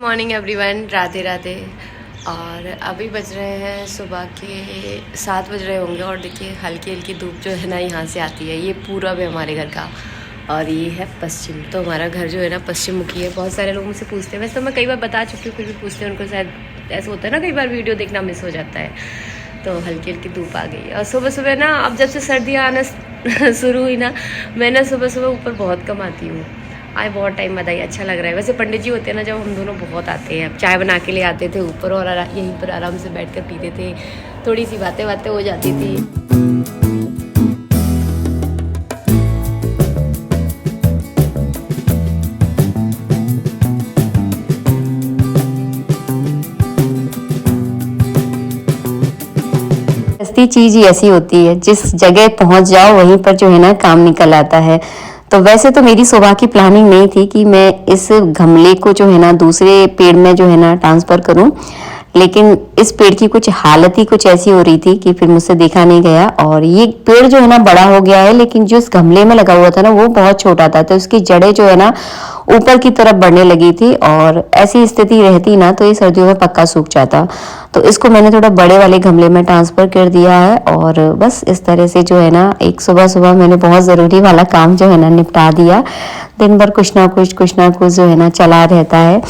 Morning everyone, Radhe Radhe. और अभी बज रहे हैं सुबह के 7 बज रहे होंगे और देखिए हल्की हल्की धूप जो है ना यहाँ से आती है। ये पूरब है हमारे घर का और ये है पश्चिम। तो हमारा घर जो है ना पश्चिम मुखी है। बहुत सारे लोग मुझसे पूछते हैं, वैसे तो मैं कई बार बता चुकी हूँ, फिर भी पूछते हैं। उनको शायद ऐसा होता है ना, कई बार वीडियो देखना मिस हो जाता है। तो हल्की हल्की धूप आ गई और सुबह सुबह ना, अब जब से सर्दियाँ आना शुरू हुई ना, मैं ना सुबह सुबह ऊपर बहुत कम आती हूँ। आज बहुत टाइम बाद आई, अच्छा लग रहा है। वैसे पंडित जी होते हैं ना, जब हम दोनों बहुत आते हैं, चाय बना के ले आते थे ऊपर और यहीं पर आराम से बैठ कर पीते थे, थोड़ी सी बातें हो जाती थी। चीज ही ऐसी होती है, जिस जगह पहुंच जाओ वहीं पर जो है ना काम निकल आता है। तो वैसे तो मेरी सुबह की प्लानिंग नहीं थी कि मैं इस गमले को जो है ना दूसरे पेड़ में जो है ना ट्रांसफ़र करूं, लेकिन इस पेड़ की कुछ हालत ही कुछ ऐसी हो रही थी कि फिर मुझसे देखा नहीं गया। और ये पेड़ जो है ना बड़ा हो गया है, लेकिन जो इस गमले में लगा हुआ था ना वो बहुत छोटा था, तो इसकी जड़ें जो है ना ऊपर की तरफ बढ़ने लगी थी। और ऐसी स्थिति रहती ना तो ये सर्दियों में पक्का सूख जाता। तो इसको मैंने थोड़ा बड़े वाले गमले में ट्रांसफ़र कर दिया है और बस इस तरह से जो है ना एक सुबह सुबह मैंने बहुत ज़रूरी वाला काम जो है ना निपटा दिया। दिन भर कुछ ना कुछ जो है ना चला रहता है।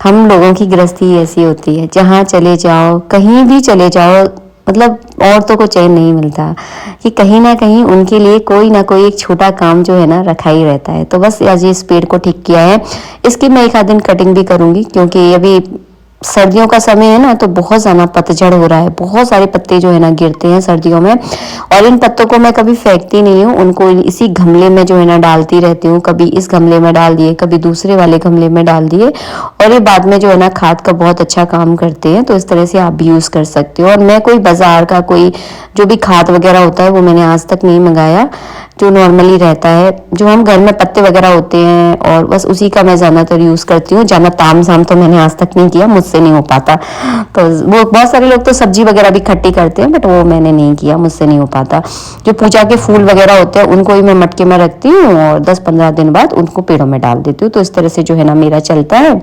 हम लोगों की गृहस्थी ऐसी होती है, जहाँ चले जाओ, कहीं भी चले जाओ, मतलब औरतों को चैन नहीं मिलता कि कहीं ना कहीं उनके लिए कोई ना कोई एक छोटा काम जो है ना रखा ही रहता है। तो बस आज इस पेड़ को ठीक किया है। इसकी मैं एक आध दिन कटिंग भी करूंगी, क्योंकि अभी सर्दियों का समय है ना, तो बहुत ज़्यादा पतझड़ हो रहा है। बहुत सारे पत्ते जो है ना गिरते हैं सर्दियों में, और इन पत्तों को मैं कभी फेंकती नहीं हूँ, उनको इसी गमले में जो है ना डालती रहती हूँ। कभी इस गमले में डाल दिए, कभी दूसरे वाले गमले में डाल दिए, और ये बाद में जो है ना खाद का बहुत अच्छा काम करते हैं। तो इस तरह से आप भी यूज़ कर सकते हो। और मैं कोई बाजार का कोई जो भी खाद वगैरह होता है वो मैंने आज तक नहीं मंगाया। जो नॉर्मली रहता है, जो हम घर में पत्ते वगैरह होते हैं, और बस उसी का मैं ज़्यादातर यूज़ करती हूँ। ज़्यादा ताम झाम तो मैंने आज तक नहीं किया, मुझसे नहीं हो पाता। तो वो बहुत सारे लोग तो सब्जी वगैरह भी इकट्ठी करते हैं, बट वो मैंने नहीं किया, मुझसे नहीं हो पाता। जो पूजा के फूल वगैरह होते हैं उनको ही मैं मटके में रखती हूँ और 10-15 दिन बाद उनको पेड़ों में डाल देती हूँ। तो इस तरह से जो है ना मेरा चलता है।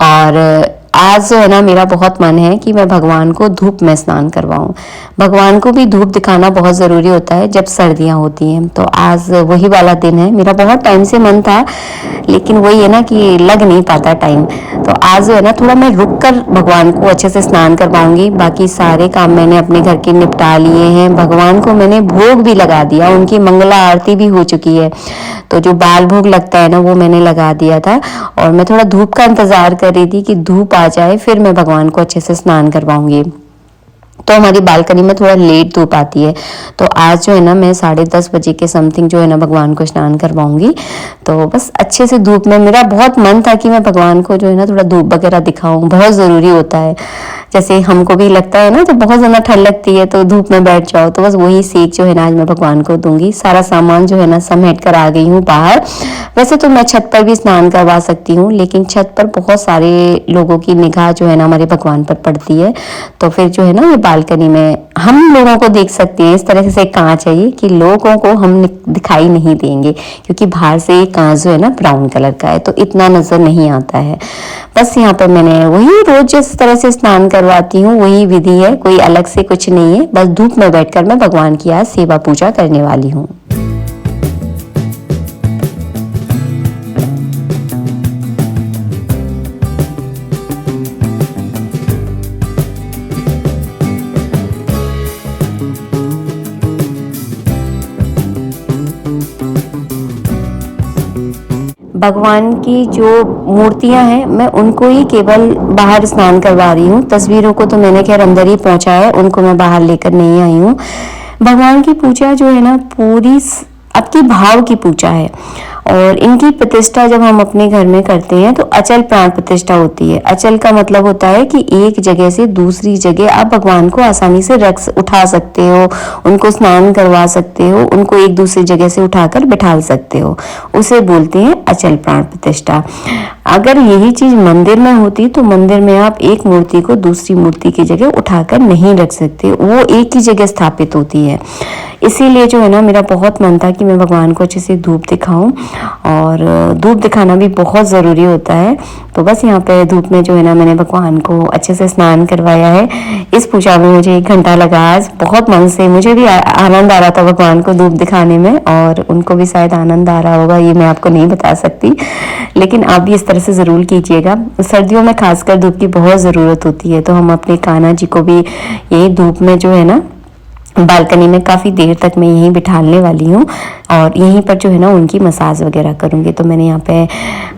और आज जो है ना मेरा बहुत मन है कि मैं भगवान को धूप में स्नान करवाऊं। भगवान को भी धूप दिखाना बहुत ज़रूरी होता है जब सर्दियां होती हैं। तो आज वही वाला दिन है। मेरा बहुत टाइम से मन था, लेकिन वही है ना कि लग नहीं पाता टाइम। तो आज जो है ना थोड़ा मैं रुक कर भगवान को अच्छे से स्नान करवाऊंगी। बाकी सारे काम मैंने अपने घर के निपटा लिए हैं। भगवान को मैंने भोग भी लगा दिया, उनकी मंगला आरती भी हो चुकी है। तो जो बाल भोग लगता है ना वो मैंने लगा दिया था, और मैं थोड़ा धूप का इंतज़ार कर रही थी कि धूप आ जाए, फिर मैं भगवान को अच्छे से स्नान करवाऊंगी। तो हमारी बालकनी में थोड़ा लेट धूप आती है। तो आज जो है ना मैं 10:30 बजे के समथिंग जो है ना भगवान को स्नान करवाऊंगी। तो बस अच्छे से धूप में, मेरा बहुत मन था कि मैं भगवान को जो है ना थोड़ा धूप वगैरह दिखाऊं, बहुत ज़रूरी होता है। जैसे हमको भी लगता है ना, तो बहुत ज़्यादा ठंड लगती है तो धूप में बैठ जाओ, तो बस वही सेक जो है ना आज मैं भगवान को दूंगी। सारा सामान जो है ना समेट कर आ गई हूँ बाहर। वैसे तो मैं छत पर भी स्नान करवा सकती हूँ, लेकिन छत पर बहुत सारे लोगों की निगाह जो है ना हमारे भगवान पर पड़ती है। तो फिर जो है ना ये बालकनी में हम लोगों को देख सकते हैं। इस तरह से कांच है ये कि लोगों को हम दिखाई नहीं देंगे, क्योंकि बाहर से ये कांच जो है ना ब्राउन कलर का है, तो इतना नज़र नहीं आता है। बस यहाँ पर मैंने वही रोज जिस तरह से स्नान करवाती हूँ वही विधि है, कोई अलग से कुछ नहीं है। बस धूप में बैठकर मैं भगवान की आज सेवा पूजा करने वाली हूँ। भगवान की जो मूर्तियां हैं मैं उनको ही केवल बाहर स्नान करवा रही हूँ। तस्वीरों को तो मैंने खैर अंदर ही पहुंचा है, उनको मैं बाहर लेकर नहीं आई हूँ। भगवान की पूजा जो है ना पूरी आपकी भाव की पूजा है। और इनकी प्रतिष्ठा जब हम अपने घर में करते हैं तो अचल प्राण प्रतिष्ठा होती है। अचल का मतलब होता है कि एक जगह से दूसरी जगह आप भगवान को आसानी से उठा सकते हो, उनको स्नान करवा सकते हो, उनको एक दूसरी जगह से उठाकर बिठा सकते हो। उसे बोलते हैं अचल प्राण प्रतिष्ठा। अगर यही चीज मंदिर में होती तो मंदिर में आप एक मूर्ति को दूसरी मूर्ति की जगह उठाकर नहीं रख सकते, वो एक ही जगह स्थापित होती है। इसीलिए जो है ना मेरा बहुत मन था कि मैं भगवान को अच्छे से धूप दिखाऊं, और धूप दिखाना भी बहुत ज़रूरी होता है। तो बस यहाँ पे धूप में जो है ना मैंने भगवान को अच्छे से स्नान करवाया है। इस पूजा में मुझे 1 घंटा लगा आज, बहुत मन से। मुझे भी आनंद आ रहा था भगवान को धूप दिखाने में, और उनको भी शायद आनंद आ रहा होगा, ये मैं आपको नहीं बता सकती, लेकिन आप भी इस तरह से ज़रूर कीजिएगा। सर्दियों में खासकर धूप की बहुत ज़रूरत होती है, तो हम अपने कान्हा जी को भी यही धूप में जो है ना बालकनी में काफ़ी देर तक मैं यहीं बिठाने वाली हूँ, और यहीं पर जो है ना उनकी मसाज वगैरह करूँगी। तो मैंने यहाँ पे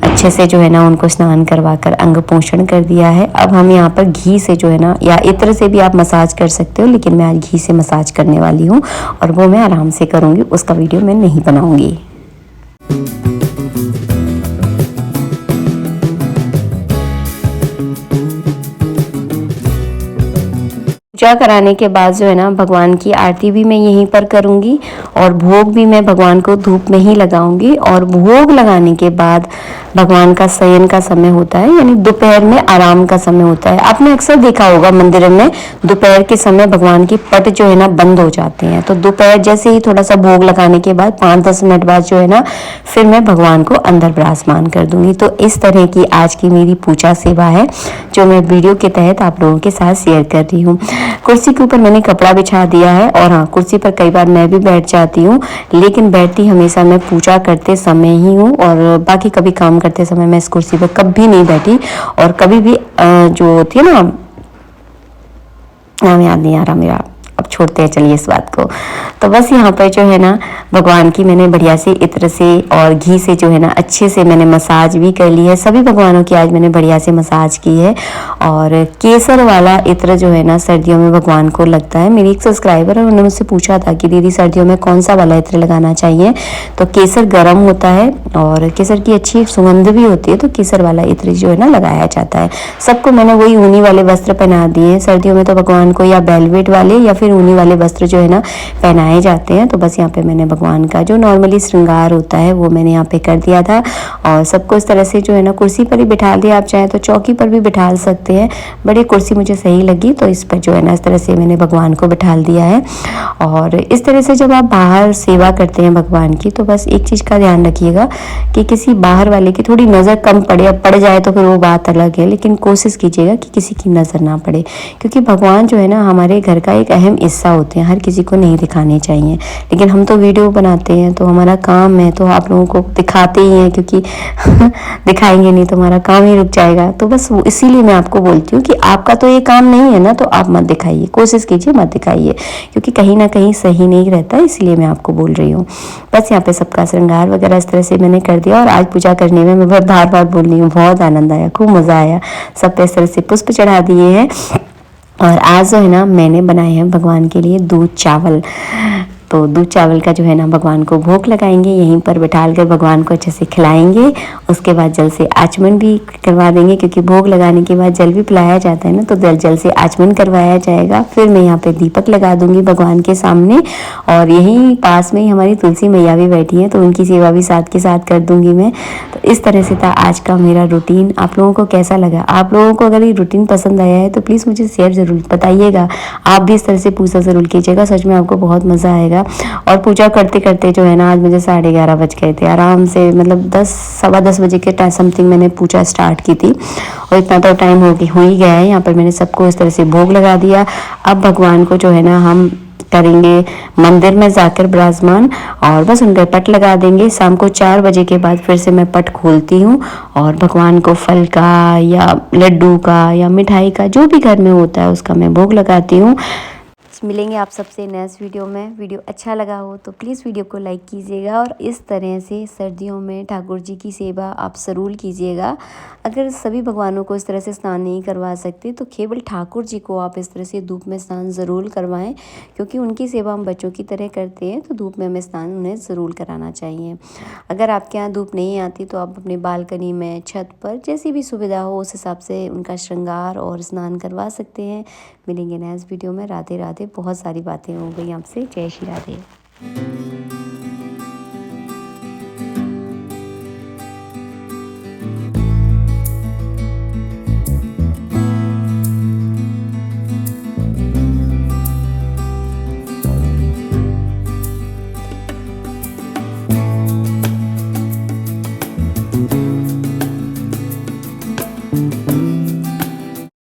अच्छे से जो है ना उनको स्नान करवा कर अंग पोषण कर दिया है। अब हम यहाँ पर घी से जो है ना, या इत्र से भी आप मसाज कर सकते हो, लेकिन मैं आज घी से मसाज करने वाली हूँ, और वो मैं आराम से करूँगी, उसका वीडियो मैं नहीं बनाऊँगी। पूजा कराने के बाद जो है ना भगवान की आरती भी मैं यहीं पर करूँगी, और भोग भी मैं भगवान को धूप में ही लगाऊंगी। और भोग लगाने के बाद भगवान का शयन का समय होता है, यानी दोपहर में आराम का समय होता है। आपने अक्सर देखा होगा मंदिर में दोपहर के समय भगवान की पट जो है ना बंद हो जाते हैं, तो दोपहर जैसे ही थोड़ा सा भोग लगाने के बाद 5-10 मिनट बाद जो है ना फिर मैं भगवान को अंदर विराजमान कर दूंगी। तो इस तरह की आज की मेरी पूजा सेवा है, जो मैं वीडियो के तहत आप लोगों के साथ शेयर कर रही हूँ। कुर्सी के ऊपर मैंने कपड़ा बिछा दिया है, और हाँ, कुर्सी पर कई बार मैं भी बैठ जाती हूँ, लेकिन बैठती हमेशा मैं पूजा करते समय ही हूँ, और बाकी कभी काम करते समय मैं इस कुर्सी पर कभी नहीं बैठी। और कभी भी जो होती है ना, नाम याद नहीं आ रहा मेरा, अब छोड़ते हैं चलिए इस बात को। तो बस यहाँ पर जो है ना भगवान की मैंने बढ़िया से इत्र से और घी से जो है ना अच्छे से मैंने मसाज भी कर ली है। सभी भगवानों की आज मैंने बढ़िया से मसाज की है। और केसर वाला इत्र जो है ना सर्दियों में भगवान को लगता है। मेरी एक सब्सक्राइबर है, उन्होंने मुझसे पूछा था कि दीदी सर्दियों में कौन सा वाला इत्र लगाना चाहिए। तो केसर गर्म होता है और केसर की अच्छी सुगंध भी होती है, तो केसर वाला इत्र जो है ना लगाया जाता है। सबको मैंने वही ऊनी वाले वस्त्र पहना दिए हैं। सर्दियों में तो भगवान को या वेलवेट वाले या फिर ऊनी वाले वस्त्र जो है ना पहनाए जाते हैं। तो बस यहाँ पे मैंने भगवान का जो नॉर्मली श्रृंगार होता है वो मैंने यहाँ पे कर दिया था, और सबको इस तरह से जो है ना कुर्सी पर ही बिठा दिया। आप चाहें तो चौकी पर भी बिठा सकते हैं, बड़ी कुर्सी मुझे सही लगी तो इस पर जो है ना इस तरह से मैंने भगवान को बिठा दिया है। और इस तरह से जब आप बाहर सेवा करते हैं भगवान की, तो बस एक चीज़ का ध्यान रखिएगा कि किसी बाहर वाले की थोड़ी नज़र कम पड़े। अब पड़ जाए तो फिर वो बात अलग है, लेकिन कोशिश कीजिएगा कि किसी की नज़र ना पड़े, क्योंकि भगवान जो है ना हमारे घर का एक अहम हिस्सा होते हैं, हर किसी को नहीं दिखाने चाहिए। लेकिन हम तो वीडियो बनाते हैं, तो हमारा काम है तो आप लोगों को दिखाते ही हैं, क्योंकि दिखाएंगे नहीं तो हमारा काम ही रुक जाएगा। तो बस इसीलिए मैं आपको बोलती हूँ कि आपका तो ये काम नहीं है ना, तो आप मत दिखाइए, कोशिश कीजिए मत दिखाइए, क्योंकि कहीं ना कहीं सही नहीं रहता, इसलिए मैं आपको बोल रही हूँ। बस यहाँ पे सबका श्रृंगार वगैरह इस तरह से मैंने कर दिया। और आज पूजा करने में मैं बार बार बोल रही हूँ, बहुत आनंद आया, खूब मज़ा आया। सब पे इस तरह से पुष्प चढ़ा दिए हैं। और आज जो है ना मैंने बनाए हैं भगवान के लिए दूध चावल। तो दूध चावल का जो है ना भगवान को भोग लगाएंगे, यहीं पर बिठाल कर भगवान को अच्छे से खिलाएंगे। उसके बाद जल से आचमन भी करवा देंगे, क्योंकि भोग लगाने के बाद जल भी पिलाया जाता है ना, तो जल से आचमन करवाया जाएगा। फिर मैं यहाँ पे दीपक लगा दूंगी भगवान के सामने, और यहीं पास में ही हमारी तुलसी मैया भी बैठी हैं, तो उनकी सेवा भी साथ के साथ कर दूंगी मैं। तो इस तरह से था आज का मेरा रूटीन। आप लोगों को कैसा लगा? आप लोगों को अगर ये रूटीन पसंद आया है तो प्लीज़ मुझे शेयर ज़रूर बताइएगा। आप भी इस तरह से पूजा ज़रूर कीजिएगा, सच में आपको बहुत मज़ा आएगा। और पूजा करते करते जो है ना आज मुझे 11:30 बज गए थे आराम से, मतलब 10-10:15 बजे के समथिंग मैंने पूजा स्टार्ट की थी, और इतना तो टाइम हो ही गया है। यहाँ पर मैंने सबको इस तरह से भोग लगा दिया। अब भगवान को जो है ना हम करेंगे मंदिर में जाकर विराजमान, और बस उनके पट लगा देंगे। शाम को 4 बजे के बाद फिर से मैं पट खोलती हूँ, और भगवान को फल का या लड्डू का या मिठाई का जो भी घर में होता है उसका मैं भोग लगाती हूँ। मिलेंगे आप सबसे नेक्स्ट वीडियो में। वीडियो अच्छा लगा हो तो प्लीज़ वीडियो को लाइक कीजिएगा, और इस तरह से सर्दियों में ठाकुर जी की सेवा आप ज़रूर कीजिएगा। अगर सभी भगवानों को इस तरह से स्नान नहीं करवा सकते तो केवल ठाकुर जी को आप इस तरह से धूप में स्नान ज़रूर करवाएं, क्योंकि उनकी सेवा हम बच्चों की तरह करते हैं, तो धूप में हमें स्नान उन्हें ज़रूर कराना चाहिए। अगर आपके यहाँ धूप नहीं आती तो आप अपने बालकनी में, छत पर, जैसी भी सुविधा हो उस हिसाब से उनका श्रृंगार और स्नान करवा सकते हैं। मिलेंगे नेक्स्ट वीडियो में। राधे राधे। बहुत सारी बातें हो गई आपसे। जय श्री राधे।